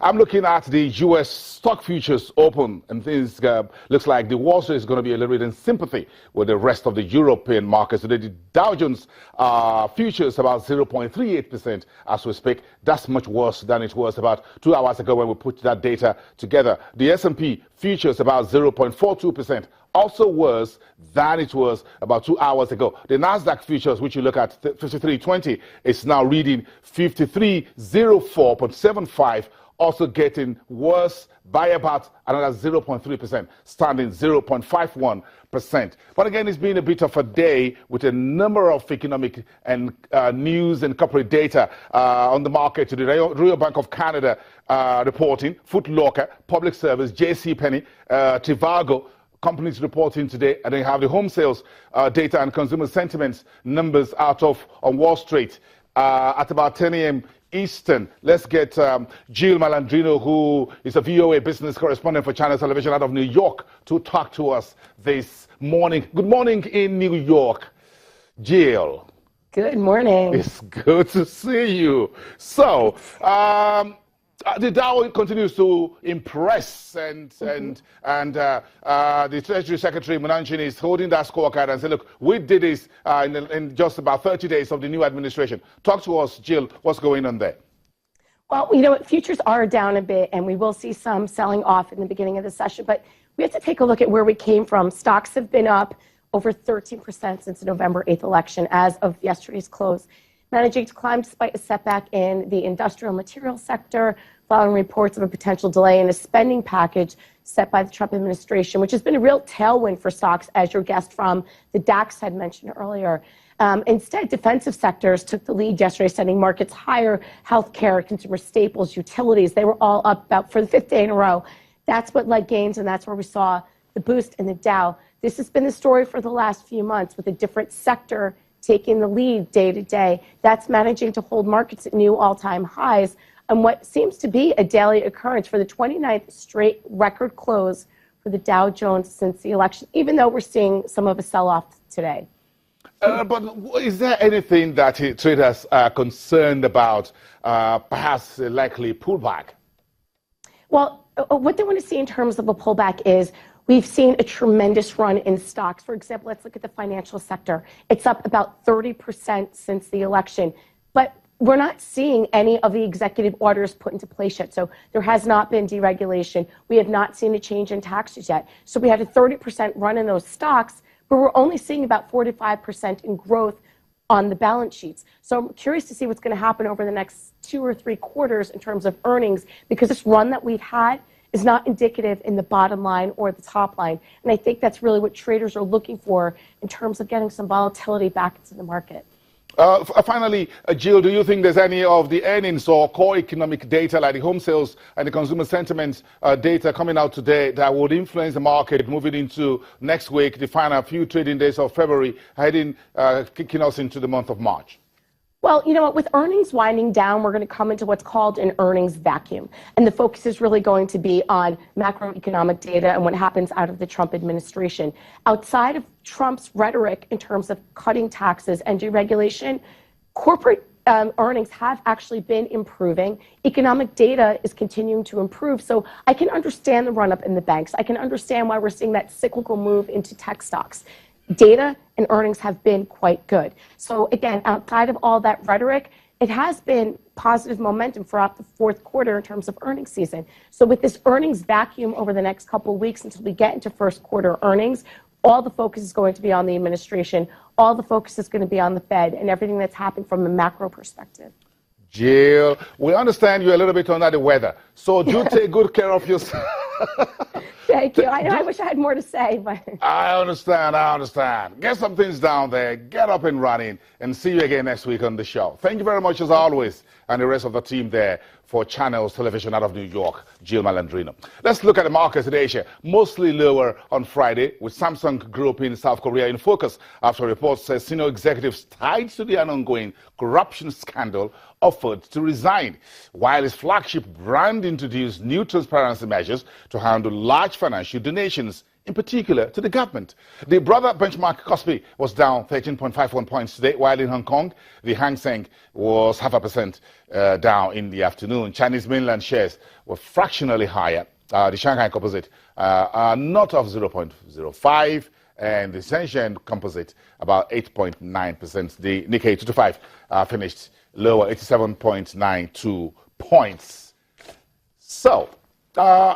I'm looking at the U.S. stock futures open, and things looks like the Wall Street is going to be a little bit in sympathy with the rest of the European markets. Today, the Dow Jones futures about 0.38% as we speak. That's much worse than it was about 2 hours ago when we put that data together. The S&P futures about 0.42%. Also worse than it was about 2 hours ago. The Nasdaq futures, which you look at 5320, is now reading 5304.75, also getting worse by about another 0.3%, standing 0.51%. But again, it's been a bit of a day with a number of economic and news and corporate data on the market. The Royal Bank of Canada reporting, Foot Locker, Public Service, JCPenney, Trivago, companies reporting today, and they have the home sales data and consumer sentiments numbers out of on Wall Street at about 10 a.m. Eastern. Let's get Jill Malandrino, who is a VOA business correspondent for Channels Television out of New York, to talk to us this morning. Good morning in New York, Jill. Good morning. It's good to see you. So, the Dow continues to impress, and the Treasury Secretary Mnuchin is holding that scorecard and saying, look, we did this in just about 30 days of the new administration. Talk to us, Jill, what's going on there? Well, you know what, futures are down a bit, and we will see some selling off in the beginning of the session, but we have to take a look at where we came from. Stocks have been up over 13% since the November 8th election as of yesterday's close, managing to climb despite a setback in the industrial materials sector, following reports of a potential delay in a spending package set by the Trump administration, which has been a real tailwind for stocks, as your guest from the DAX had mentioned earlier. Instead, defensive sectors took the lead yesterday, sending markets higher. Healthcare, consumer staples, utilities, they were all up about for the 5th day in a row. That's what led gains, and that's where we saw the boost in the Dow. This has been the story for the last few months, with a different sector taking the lead day to day. That's managing to hold markets at new all-time highs, and what seems to be a daily occurrence for the 29th straight record close for the Dow Jones since the election, even though we're seeing some of a sell-off today. But is there anything that traders are concerned about, perhaps a likely pullback? Well, what they want to see in terms of a pullback is we've seen a tremendous run in stocks. For example, let's look at the financial sector. It's up about 30% since the election. But we're not seeing any of the executive orders put into place yet. So there has not been deregulation. We have not seen a change in taxes yet. So we had a 30% run in those stocks, but we're only seeing about 45% in growth on the balance sheets. So I'm curious to see what's going to happen over the next 2 or 3 quarters in terms of earnings, because this run that we've had is not indicative in the bottom line or the top line. And I think that's really what traders are looking for in terms of getting some volatility back into the market. Finally, Jill, do you think there's any of the earnings or core economic data like the home sales and the consumer sentiment data coming out today that would influence the market moving into next week, the final few trading days of February, kicking us into the month of March? Well, you know what, with earnings winding down, we're going to come into what's called an earnings vacuum. And the focus is really going to be on macroeconomic data and what happens out of the Trump administration. Outside of Trump's rhetoric in terms of cutting taxes and deregulation, corporate earnings have actually been improving. Economic data is continuing to improve. So I can understand the run-up in the banks. I can understand why we're seeing that cyclical move into tech stocks. Data and earnings have been quite good. So again, outside of all that rhetoric, it has been positive momentum throughout the 4th quarter in terms of earnings season. So with this earnings vacuum over the next couple of weeks until we get into 1st quarter earnings, all the focus is going to be on the administration. All the focus is going to be on the Fed and everything that's happening from a macro perspective. Jill, we understand you're a little bit under the weather, so do take good care of yourself. Thank you. I wish I had more to say, but I understand. Get some things down there, get up and running, and see you again next week on the show. Thank you very much, as always, and the rest of the team there for Channels Television out of New York, Jill Malandrino. Let's look at the markets in Asia, mostly lower on Friday, with Samsung Group in South Korea in focus after reports say senior executives tied to the ongoing corruption scandal offered to resign, while its flagship brand introduced new transparency measures to handle large financial donations in particular to the government. The broader benchmark Kospi was down 13.51 points today, while in Hong Kong, the Hang Seng was 0.5% down in the afternoon. Chinese mainland shares were fractionally higher. The Shanghai Composite north of 0.05, and the Shenzhen Composite about 8.9%. The Nikkei 225 finished lower, 87.92 points. So,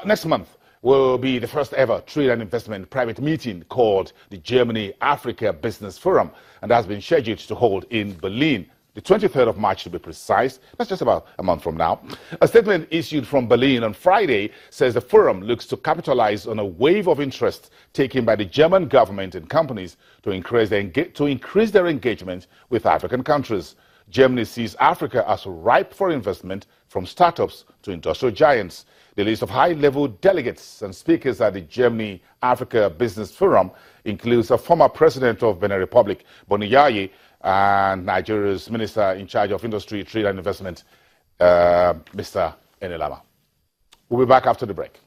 next month will be the first ever trade and investment private meeting called the Germany-Africa Business Forum, and that has been scheduled to hold in Berlin, the 23rd of March to be precise. That's just about a month from now. A statement issued from Berlin on Friday says the forum looks to capitalize on a wave of interest taken by the German government and companies to increase their engagement with African countries. Germany sees Africa as ripe for investment, from startups to industrial giants. The list of high-level delegates and speakers at the Germany-Africa Business Forum includes a former president of Benin Republic, Boni Yayi, and Nigeria's minister in charge of industry, trade and investment, Mr. Enelama. We'll be back after the break.